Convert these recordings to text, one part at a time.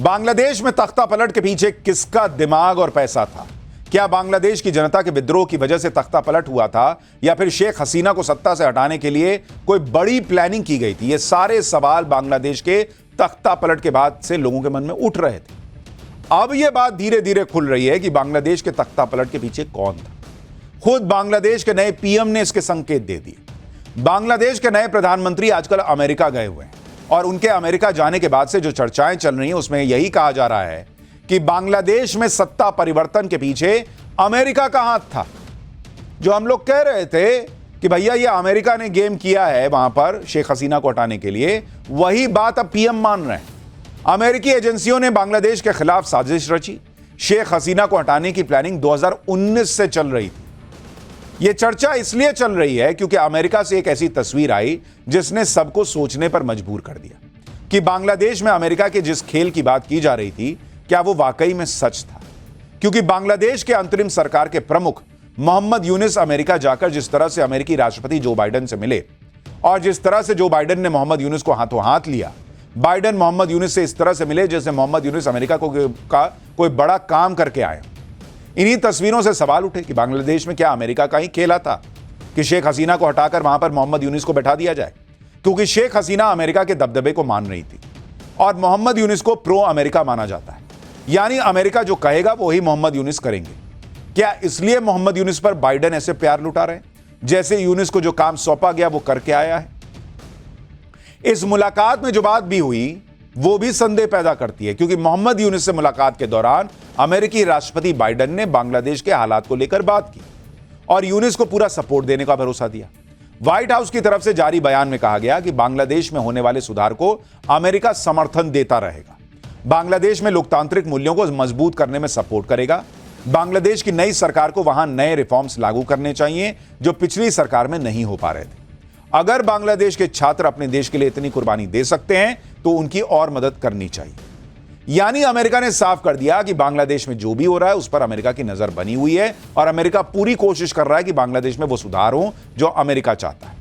बांग्लादेश में तख्ता पलट के पीछे किसका दिमाग और पैसा था? क्या बांग्लादेश की जनता के विद्रोह की वजह से तख्ता पलट हुआ था, या फिर शेख हसीना को सत्ता से हटाने के लिए कोई बड़ी प्लानिंग की गई थी? ये सारे सवाल बांग्लादेश के तख्ता पलट के बाद से लोगों के मन में उठ रहे थे। अब यह बात धीरे धीरे खुल रही है कि बांग्लादेश के तख्ता पलट के पीछे कौन था। खुद बांग्लादेश के नए पीएम ने इसके संकेत दे दिए। बांग्लादेश के नए प्रधानमंत्री आजकल अमेरिका गए हुए हैं और उनके अमेरिका जाने के बाद से जो चर्चाएं चल रही हैं उसमें यही कहा जा रहा है कि बांग्लादेश में सत्ता परिवर्तन के पीछे अमेरिका का हाथ था। जो हम लोग कह रहे थे कि भैया ये अमेरिका ने गेम किया है वहां पर शेख हसीना को हटाने के लिए, वही बात अब पीएम मान रहे हैं। अमेरिकी एजेंसियों ने बांग्लादेश के खिलाफ साजिश रची। शेख हसीना को हटाने की प्लानिंग 2019 से चल रही थी। यह चर्चा इसलिए चल रही है क्योंकि अमेरिका से एक ऐसी तस्वीर आई जिसने सबको सोचने पर मजबूर कर दिया कि बांग्लादेश में अमेरिका के जिस खेल की बात की जा रही थी, क्या वो वाकई में सच था। क्योंकि बांग्लादेश के अंतरिम सरकार के प्रमुख मोहम्मद यूनिस अमेरिका जाकर जिस तरह से अमेरिकी राष्ट्रपति जो बाइडेन से मिले और जिस तरह से जो बाइडेन ने मोहम्मद यूनिस को हाथों हाथ लिया, बाइडेन मोहम्मद यूनिस से इस तरह से मिले जैसे मोहम्मद यूनिस अमेरिका का कोई बड़ा काम करके आए। इन्हीं तस्वीरों से सवाल उठे कि बांग्लादेश में क्या अमेरिका का ही खेला था कि शेख हसीना को हटाकर वहां पर मोहम्मद यूनिस को बैठा दिया जाए। क्योंकि शेख हसीना अमेरिका के दबदबे को मान रही थी और मोहम्मद यूनिस को प्रो अमेरिका माना जाता है, यानी अमेरिका जो कहेगा वो ही मोहम्मद यूनिस करेंगे। क्या इसलिए मोहम्मद यूनिस पर बाइडेन ऐसे प्यार लुटा रहे हैं जैसे यूनिस को जो काम सौंपा गया वो करके आया है? इस मुलाकात में जो बात भी हुई वो भी संदेह पैदा करती है, क्योंकि मोहम्मद यूनिस से मुलाकात के दौरान अमेरिकी राष्ट्रपति बाइडेन ने बांग्लादेश के हालात को लेकर बात की और यूनिस को पूरा सपोर्ट देने का भरोसा दिया। व्हाइट हाउस की तरफ से जारी बयान में कहा गया कि बांग्लादेश में होने वाले सुधार को अमेरिका समर्थन देता रहेगा, बांग्लादेश में लोकतांत्रिक मूल्यों को मजबूत करने में सपोर्ट करेगा, बांग्लादेश की नई सरकार को वहां नए रिफॉर्म्स लागू करने चाहिए जो पिछली सरकार में नहीं हो पा रहे थे। अगर बांग्लादेश के छात्र अपने देश के लिए इतनी कुर्बानी दे सकते हैं तो उनकी और मदद करनी चाहिए। यानी अमेरिका ने साफ कर दिया कि बांग्लादेश में जो भी हो रहा है उस पर अमेरिका की नजर बनी हुई है और अमेरिका पूरी कोशिश कर रहा है कि बांग्लादेश में वो सुधार हो जो अमेरिका चाहता है।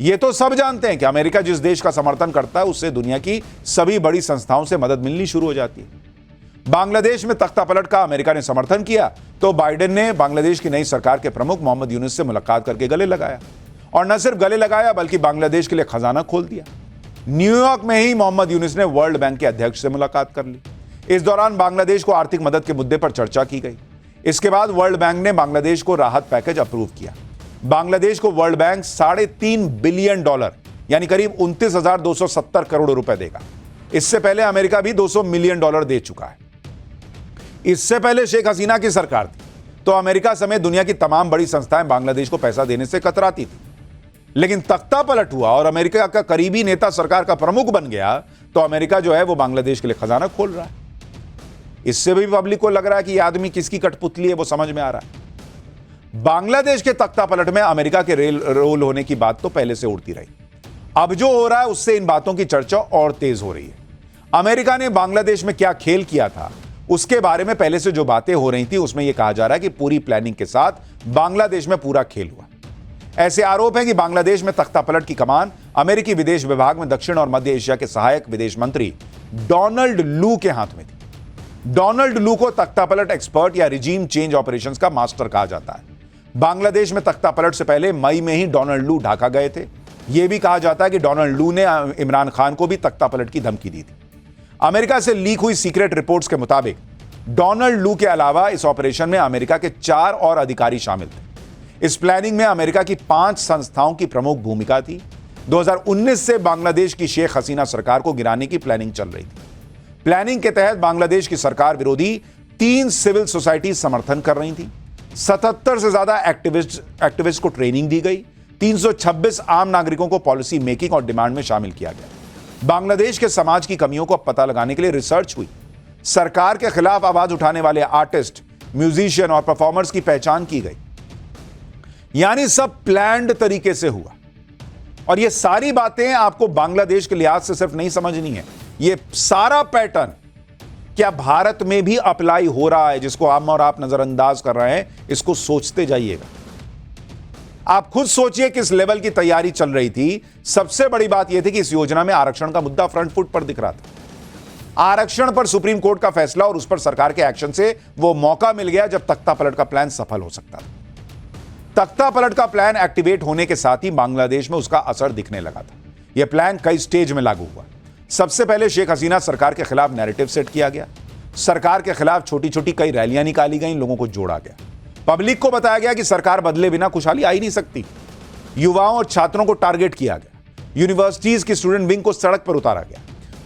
ये तो सब जानते हैं कि अमेरिका जिस देश का समर्थन करता है उससे दुनिया की सभी बड़ी संस्थाओं से मदद मिलनी शुरू हो जाती है। बांग्लादेश में तख्ता पलट का अमेरिका ने समर्थन किया तो बाइडेन ने बांग्लादेश की नई सरकार के प्रमुख मोहम्मद यूनिस से मुलाकात करके गले लगाया, और न सिर्फ गले लगाया बल्कि बांग्लादेश के लिए खजाना खोल दिया। न्यूयॉर्क में ही मोहम्मद यूनिस ने वर्ल्ड बैंक के अध्यक्ष से मुलाकात कर ली। इस दौरान बांग्लादेश को आर्थिक मदद के मुद्दे पर चर्चा की गई। इसके बाद वर्ल्ड बैंक ने बांग्लादेश को राहत पैकेज अप्रूव किया। बांग्लादेश को वर्ल्ड बैंक $3.5 बिलियन यानी करीब 29,270 करोड़ रुपए देगा। इससे पहले अमेरिका भी $200 मिलियन दे चुका है। इससे पहले शेख हसीना की सरकार थी तो अमेरिका समेत दुनिया की तमाम बड़ी संस्थाएं बांग्लादेश को पैसा देने से कतराती थी। लेकिन तख्ता पलट हुआ और अमेरिका का करीबी नेता सरकार का प्रमुख बन गया तो अमेरिका जो है वो बांग्लादेश के लिए खजाना खोल रहा है। इससे भी पब्लिक को लग रहा है कि यह आदमी किसकी कठपुतली है वो समझ में आ रहा है। बांग्लादेश के तख्ता पलट में अमेरिका के रोल होने की बात तो पहले से उड़ती रही। अब जो हो रहा है उससे इन बातों की चर्चा और तेज हो रही है। अमेरिका ने बांग्लादेश में क्या खेल किया था उसके बारे में पहले से जो बातें हो रही थी उसमें यह कहा जा रहा है कि पूरी प्लानिंग के साथ बांग्लादेश में पूरा खेल हुआ। ऐसे आरोप हैं कि बांग्लादेश में तख्ता पलट की कमान अमेरिकी विदेश विभाग में दक्षिण और मध्य एशिया के सहायक विदेश मंत्री डोनाल्ड लू के हाथ में थी। डोनाल्ड लू को तख्ता पलट एक्सपर्ट या रिजीम चेंज ऑपरेशंस का मास्टर कहा जाता है। बांग्लादेश में तख्ता पलट से पहले मई में ही डोनाल्ड लू ढाका गए थे। यह भी कहा जाता है कि डोनाल्ड लू ने इमरान खान को भी तख्ता पलट की धमकी दी थी। अमेरिका से लीक हुई सीक्रेट रिपोर्ट्स के मुताबिक डोनाल्ड लू के अलावा इस ऑपरेशन में अमेरिका के 4 और अधिकारी शामिल थे। इस प्लानिंग में अमेरिका की 5 संस्थाओं की प्रमुख भूमिका थी। 2019 से बांग्लादेश की शेख हसीना सरकार को गिराने की प्लानिंग चल रही थी। प्लानिंग के तहत बांग्लादेश की सरकार विरोधी 3 सिविल सोसाइटी समर्थन कर रही थी। 77 से ज्यादा एक्टिविस्ट को ट्रेनिंग दी गई। 326 आम नागरिकों को पॉलिसी मेकिंग और डिमांड में शामिल किया गया। बांग्लादेश के समाज की कमियों को पता लगाने के लिए रिसर्च हुई। सरकार के खिलाफ आवाज उठाने वाले आर्टिस्ट, म्यूजिशियन और परफॉर्मर्स की पहचान की गई। यानी सब प्लान्ड तरीके से हुआ। और ये सारी बातें आपको बांग्लादेश के लिहाज से सिर्फ नहीं समझनी है, ये सारा पैटर्न क्या भारत में भी अप्लाई हो रहा है जिसको हम और आप नजरअंदाज कर रहे हैं, इसको सोचते जाइएगा। आप खुद सोचिए किस लेवल की तैयारी चल रही थी। सबसे बड़ी बात यह थी कि इस योजना में आरक्षण का मुद्दा फ्रंट फुट पर दिख रहा था। आरक्षण पर सुप्रीम कोर्ट का फैसला और उस पर सरकार के एक्शन से वो मौका मिल गया जब तख्ता पलट का प्लान सफल हो सकता था। तख्ता पलट का प्लान एक्टिवेट होने के साथ ही बांग्लादेश में उसका असर दिखने लगा था। यह प्लान कई स्टेज में लागू हुआ। सबसे पहले शेख हसीना सरकार के खिलाफ नैरेटिव सेट किया गया। सरकार के खिलाफ छोटी छोटी कई रैलियां निकाली गई, लोगों को जोड़ा गया। पब्लिक को बताया गया कि सरकार बदले बिना खुशहाली आ ही नहीं सकती। युवाओं और छात्रों को टारगेट किया गया। यूनिवर्सिटीज की स्टूडेंट विंग को सड़क पर उतारा गया।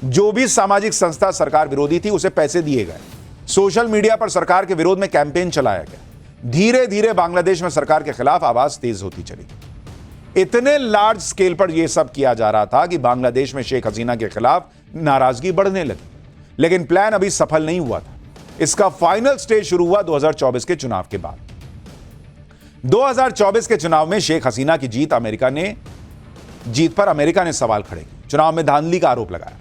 जो भी सामाजिक संस्था सरकार विरोधी थी उसे पैसे दिए गए। सोशल मीडिया पर सरकार के विरोध में कैंपेन चलाया गया। धीरे धीरे बांग्लादेश में सरकार के खिलाफ आवाज तेज होती चली। इतने लार्ज स्केल पर यह सब किया जा रहा था कि बांग्लादेश में शेख हसीना के खिलाफ नाराजगी बढ़ने लगी। लेकिन प्लान अभी सफल नहीं हुआ था। इसका फाइनल स्टेज शुरू हुआ 2024 के चुनाव के बाद। 2024 के चुनाव में शेख हसीना की जीत पर अमेरिका ने सवाल खड़े किए। चुनाव में धांधली का आरोप लगाया।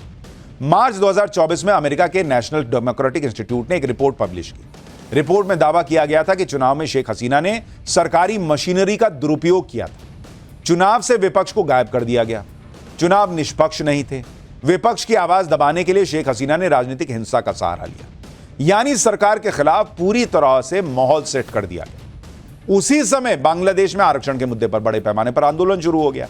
मार्च 2024 में अमेरिका के नेशनल डेमोक्रेटिक इंस्टीट्यूट ने एक रिपोर्ट पब्लिश की। रिपोर्ट में दावा किया गया था कि चुनाव में शेख हसीना ने सरकारी मशीनरी का दुरुपयोग किया था। चुनाव से विपक्ष को गायब कर दिया गया। चुनाव निष्पक्ष नहीं थे। विपक्ष की आवाज दबाने के लिए शेख हसीना ने राजनीतिक हिंसा का सहारा लिया, यानी सरकार के खिलाफ पूरी तरह से माहौल सेट कर दिया गया। उसी समय बांग्लादेश में आरक्षण के मुद्दे पर बड़े पैमाने पर आंदोलन शुरू हो गया।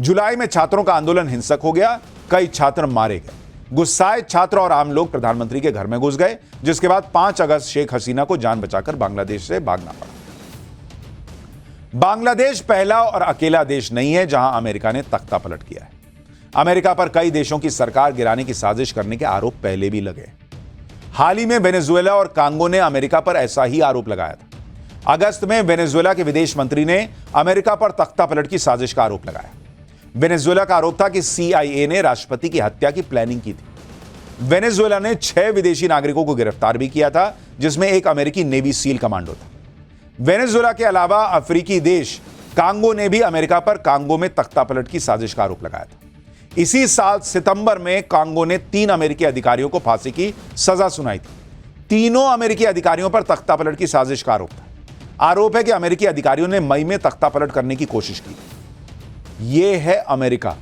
जुलाई में छात्रों का आंदोलन हिंसक हो गया। कई छात्र मारे गए। गुस्साए छात्र और आम लोग प्रधानमंत्री के घर में घुस गए, जिसके बाद 5 अगस्त शेख हसीना को जान बचाकर बांग्लादेश से भागना पड़ा। बांग्लादेश पहला और अकेला देश नहीं है जहां अमेरिका ने तख्ता पलट किया है। अमेरिका पर कई देशों की सरकार गिराने की साजिश करने के आरोप पहले भी लगे। हाल ही में वेनेजुएला और कांगो ने अमेरिका पर ऐसा ही आरोप लगाया था। अगस्त में वेनेजुएला के विदेश मंत्री ने अमेरिका पर तख्ता पलट की साजिश का आरोप लगाया। वेनेजुएला का आरोप था कि CIA ने राष्ट्रपति की हत्या की प्लानिंग की थी। वेनेजुएला ने 6 विदेशी नागरिकों को गिरफ्तार भी किया था, जिसमें एक अमेरिकी नेवी सील कमांडो था। वेनेजुएला के अलावा अफ्रीकी देश कांगो ने भी अमेरिका पर कांगो में तख्ता पलट की साजिश का आरोप लगाया था। इसी साल सितंबर में कांगो ने 3 अमेरिकी अधिकारियों को फांसी की सजा सुनाई थी। तीनों अमेरिकी अधिकारियों पर तख्ता पलट की साजिश का आरोप था। आरोप है कि अमेरिकी अधिकारियों ने मई में तख्ता पलट करने की कोशिश की। यह है अमेरिका,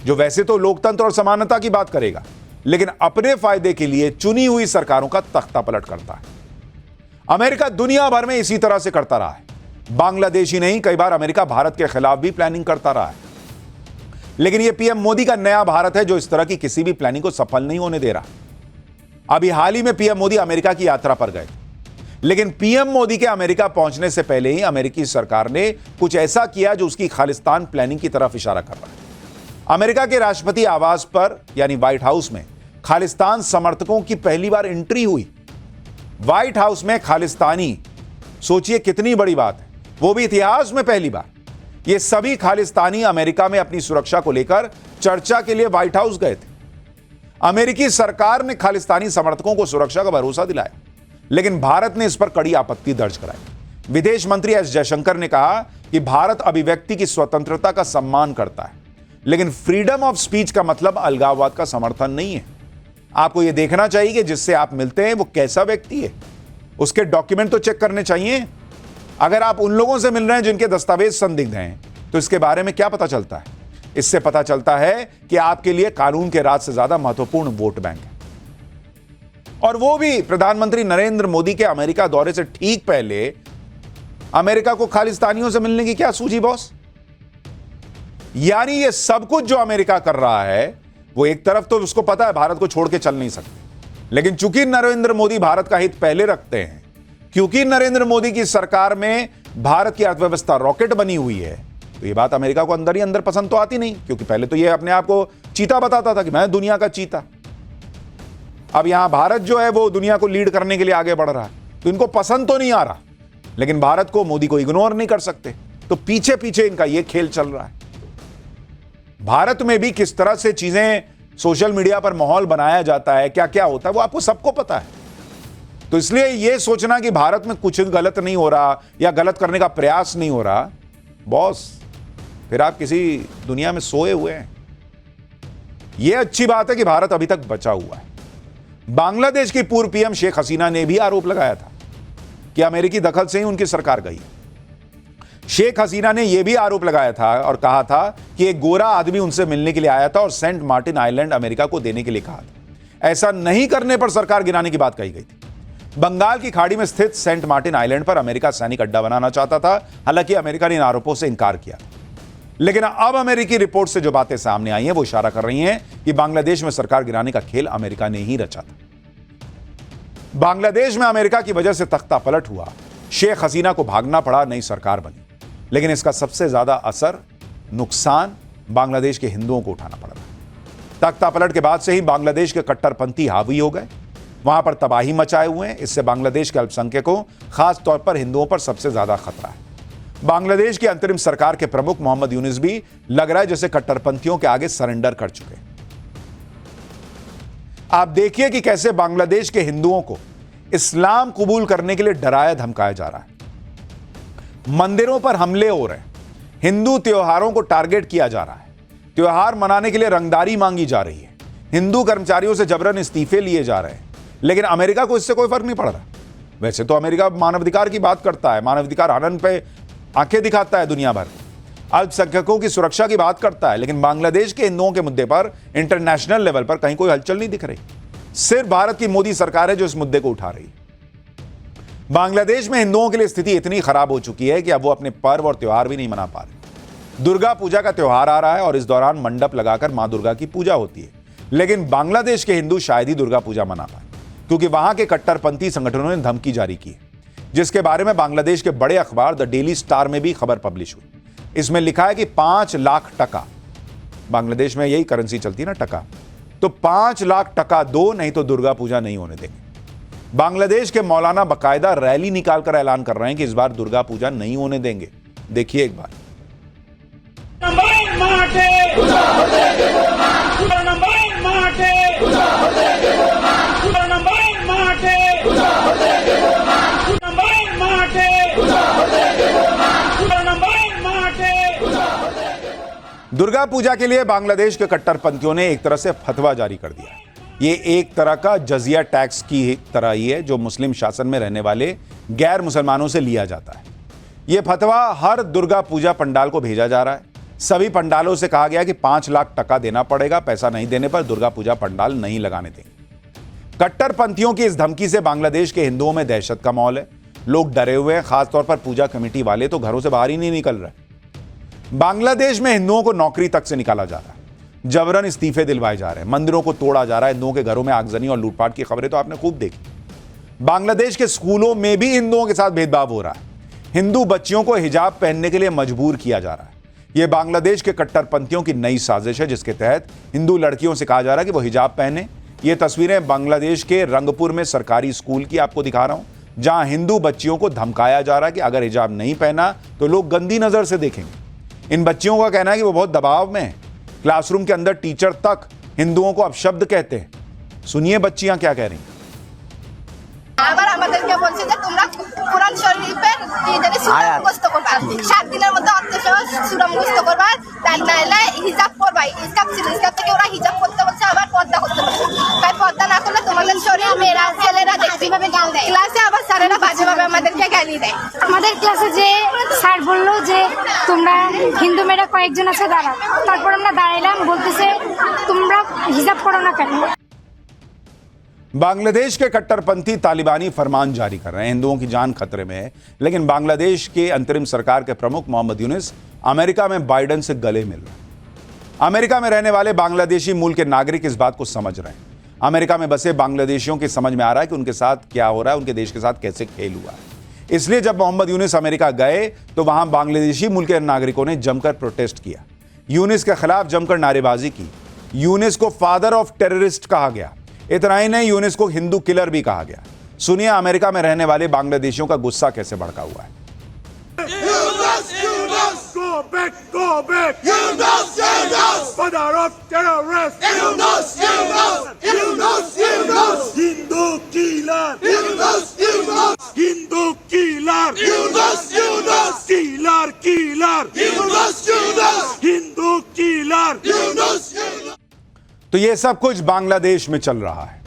जो वैसे तो लोकतंत्र और समानता की बात करेगा, लेकिन अपने फायदे के लिए चुनी हुई सरकारों का तख्ता पलट करता है। अमेरिका दुनिया भर में इसी तरह से करता रहा है। बांग्लादेश ही नहीं, कई बार अमेरिका भारत के खिलाफ भी प्लानिंग करता रहा है। लेकिन यह पीएम मोदी का नया भारत है जो इस तरह की किसी भी प्लानिंग को सफल नहीं होने दे रहा। अभी हाल ही में पीएम मोदी अमेरिका की यात्रा पर गए, लेकिन पीएम मोदी के अमेरिका पहुंचने से पहले ही अमेरिकी सरकार ने कुछ ऐसा किया जो उसकी खालिस्तान प्लानिंग की तरफ इशारा कर रहा है। अमेरिका के राष्ट्रपति आवास पर यानी व्हाइट हाउस में खालिस्तान समर्थकों की पहली बार एंट्री हुई। व्हाइट हाउस में खालिस्तानी, सोचिए कितनी बड़ी बात है, वो भी इतिहास में पहली बार। ये सभी खालिस्तानी अमेरिका में अपनी सुरक्षा को लेकर चर्चा के लिए व्हाइट हाउस गए थे। अमेरिकी सरकार ने खालिस्तानी समर्थकों को सुरक्षा का भरोसा दिलाया, लेकिन भारत ने इस पर कड़ी आपत्ति दर्ज कराई। विदेश मंत्री एस जयशंकर ने कहा कि भारत अभिव्यक्ति की स्वतंत्रता का सम्मान करता है, लेकिन फ्रीडम ऑफ स्पीच का मतलब अलगाववाद का समर्थन नहीं है। आपको यह देखना चाहिए कि जिससे आप मिलते हैं वो कैसा व्यक्ति है, उसके डॉक्यूमेंट तो चेक करने चाहिए। अगर आप उन लोगों से मिल रहे हैं जिनके दस्तावेज संदिग्ध हैं, तो इसके बारे में क्या पता चलता है? इससे पता चलता है कि आपके लिए कानून के राज से ज्यादा महत्वपूर्ण वोट बैंक है। और वो भी प्रधानमंत्री नरेंद्र मोदी के अमेरिका दौरे से ठीक पहले अमेरिका को खालिस्तानियों से मिलने की क्या सूझी बॉस? यानी ये सब कुछ जो अमेरिका कर रहा है, वो एक तरफ तो उसको पता है भारत को छोड़ के चल नहीं सकते, लेकिन चूंकि नरेंद्र मोदी भारत का हित पहले रखते हैं, क्योंकि नरेंद्र मोदी की सरकार में भारत की अर्थव्यवस्था रॉकेट बनी हुई है, तो ये बात अमेरिका को अंदर ही अंदर पसंद तो आती नहीं, क्योंकि पहले तो ये अपने आप को चीता बताता था कि मैं दुनिया का चीता। अब यहां भारत जो है वो दुनिया को लीड करने के लिए आगे बढ़ रहा है, तो इनको पसंद तो नहीं आ रहा, लेकिन भारत को, मोदी को इग्नोर नहीं कर सकते, तो पीछे पीछे इनका ये खेल चल रहा है। भारत में भी किस तरह से चीजें सोशल मीडिया पर माहौल बनाया जाता है, क्या क्या होता है, वो आपको सबको पता है। तो इसलिए यह सोचना कि भारत में कुछ गलत नहीं हो रहा या गलत करने का प्रयास नहीं हो रहा, बॉस फिर आप किसी दुनिया में सोए हुए हैं। यह अच्छी बात है कि भारत अभी तक बचा हुआ है। बांग्लादेश की पूर्व पीएम शेख हसीना ने भी आरोप लगाया था कि अमेरिकी दखल से ही उनकी सरकार गई। शेख हसीना ने यह भी आरोप लगाया था और कहा था कि एक गोरा आदमी उनसे मिलने के लिए आया था और सेंट मार्टिन आइलैंड अमेरिका को देने के लिए कहा था। ऐसा नहीं करने पर सरकार गिराने की बात कही गई थी। बंगाल की खाड़ी में स्थित सेंट मार्टिन आइलैंड पर अमेरिका सैनिक अड्डा बनाना चाहता था। हालांकि अमेरिका ने इन आरोपों से इंकार किया, लेकिन अब अमेरिकी रिपोर्ट से जो बातें सामने आई हैं वो इशारा कर रही हैं कि बांग्लादेश में सरकार गिराने का खेल अमेरिका ने ही रचा था। बांग्लादेश में अमेरिका की वजह से तख्ता पलट हुआ, शेख हसीना को भागना पड़ा, नई सरकार बनी, लेकिन इसका सबसे ज्यादा असर, नुकसान बांग्लादेश के हिंदुओं को उठाना पड़ा। तख्ता पलट के बाद से ही बांग्लादेश के कट्टरपंथी हावी हो गए, वहां पर तबाही मचाए हुए हैं। इससे बांग्लादेश के अल्पसंख्यकों, खास तौर पर हिंदुओं पर सबसे ज्यादा खतरा है। बांग्लादेश की अंतरिम सरकार के प्रमुख मोहम्मद यूनुस भी लग रहा है जैसे कट्टरपंथियों के आगे सरेंडर कर चुके। आप देखिए कि कैसे बांग्लादेश के हिंदुओं को इस्लाम कबूल करने के लिए डराया धमकाया जा रहा है। मंदिरों पर हमले हो रहे हैं, हिंदू त्योहारों को टारगेट किया जा रहा है, त्योहार मनाने के लिए रंगदारी मांगी जा रही है, हिंदू कर्मचारियों से जबरन इस्तीफे लिए जा रहे हैं, लेकिन अमेरिका को इससे कोई फर्क नहीं पड़ रहा। वैसे तो अमेरिका मानवाधिकार की बात करता है, मानवाधिकार हनन पे आंखें दिखाता है दुनिया भर, अल्पसंख्यकों की सुरक्षा की बात करता है, लेकिन बांग्लादेश के हिंदुओं के मुद्दे पर इंटरनेशनल लेवल पर कहीं कोई हलचल नहीं दिख रही। सिर्फ भारत की मोदी सरकार है जो इस मुद्दे को उठा रही है। बांग्लादेश में हिंदुओं के लिए स्थिति इतनी खराब हो चुकी है कि अब वो अपने पर्व और त्योहार भी नहीं मना पा रहे। दुर्गा पूजा का त्योहार आ रहा है और इस दौरान मंडप लगाकर मां दुर्गा की पूजा होती है, लेकिन बांग्लादेश के हिंदू शायद ही दुर्गा पूजा मना पाए, क्योंकि वहां के कट्टरपंथी संगठनों ने धमकी जारी की है, जिसके बारे में बांग्लादेश के बड़े अखबार द डेली स्टार में भी खबर पब्लिश हुई। इसमें लिखा है कि 5 लाख टका, बांग्लादेश में यही करेंसी चलती है ना, टका, तो 5 लाख टका दो, नहीं तो दुर्गा पूजा नहीं होने देंगे। बांग्लादेश के मौलाना बकायदा रैली निकालकर ऐलान कर रहे हैं कि इस बार दुर्गा पूजा नहीं होने देंगे। देखिए एक बार। दुर्गा पूजा के लिए बांग्लादेश के कट्टरपंथियों ने एक तरह से फतवा जारी कर दिया है। ये एक तरह का जजिया टैक्स की तरह ही है जो मुस्लिम शासन में रहने वाले गैर मुसलमानों से लिया जाता है। यह फतवा हर दुर्गा पूजा पंडाल को भेजा जा रहा है। सभी पंडालों से कहा गया कि 5 लाख टका देना पड़ेगा, पैसा नहीं देने पर दुर्गा पूजा पंडाल नहीं लगाने देंगे। कट्टरपंथियों की इस धमकी से बांग्लादेश के हिंदुओं में दहशत का माहौल है। लोग डरे हुए हैं, खासतौर पर पूजा कमेटी वाले तो घरों से बाहर ही नहीं निकल रहे। बांग्लादेश में हिंदुओं को नौकरी तक से निकाला जा रहा है, जबरन इस्तीफे दिलवाए जा रहे हैं, मंदिरों को तोड़ा जा रहा है, हिंदुओं के घरों में आगजनी और लूटपाट की खबरें तो आपने खूब देखी। बांग्लादेश के स्कूलों में भी हिंदुओं के साथ भेदभाव हो रहा है। हिंदू बच्चियों को हिजाब पहनने के लिए मजबूर किया जा रहा है। यह बांग्लादेश के कट्टरपंथियों की नई साजिश है, जिसके तहत हिंदू लड़कियों से कहा जा रहा है कि वो हिजाब पहने। ये तस्वीरें बांग्लादेश के रंगपुर में सरकारी स्कूल की आपको दिखा रहा हूं, जहां हिंदू बच्चियों को धमकाया जा रहा है कि अगर हिजाब नहीं पहना तो लोग गंदी नजर से देखेंगे। इन बच्चियों का कहना है कि वो बहुत दबाव में है। क्लासरूम के अंदर टीचर तक हिंदुओं को अपशब्द कहते हैं। सुनिए बच्चियां क्या कह रही हैं। আবার আমাদেরকে বলছে যে তোমরা কোরআন শরীফের ইদানি সূরা মুখস্থ করবা, 7 দিনের মধ্যে অর্থসহ সূরা মুখস্থ করবা, তাই নাইলে হিজাব করবা। হিজাব থেকে ওরা হিজাব করতে বলছে, আবার পর্দা করতে বলছে। তাই পর্দা না করলে তোমাদের শরীর মেয়েরা ছেলেরা দেখবে, গাল দেয়। ক্লাসে আবার স্যারেরা বাজেভাবে আমাদেরকে গালি দেয়। আমাদের ক্লাসে যে স্যার বললো যে তোমরা হিন্দু মেয়েরা কয়েকজন আছে দাঁড়াও, তারপর আমরা দাঁড়াইলাম, বলতেছে তোমরা হিজাব করো না কেন। बांग्लादेश के कट्टरपंथी तालिबानी फरमान जारी कर रहे हैं, हिंदुओं की जान खतरे में है, लेकिन बांग्लादेश के अंतरिम सरकार के प्रमुख मोहम्मद यूनुस अमेरिका में बाइडेन से गले मिल रहे हैं। अमेरिका में रहने वाले बांग्लादेशी मूल के नागरिक इस बात को समझ रहे हैं। अमेरिका में बसे बांग्लादेशियों की समझ में आ रहा है कि उनके साथ क्या हो रहा है, उनके देश के साथ कैसे खेल हुआ है। इसलिए जब मोहम्मद यूनुस अमेरिका गए तो वहां बांग्लादेशी मूल के नागरिकों ने जमकर प्रोटेस्ट किया, यूनुस के खिलाफ जमकर नारेबाजी की। यूनुस को फादर ऑफ टेररिस्ट कहा गया। इतना ही नहीं, यूनुस को हिंदू किलर भी कहा गया। सुनिए अमेरिका में रहने वाले बांग्लादेशियों का गुस्सा कैसे भड़का हुआ है। Go back, go back. Yunus, father of terrorists. Yunus, Hindu killer. Yunus, Hindu killer. Yunus, killer. Yunus, Hindu killer. Yunus. तो ये सब कुछ बांग्लादेश में चल रहा है।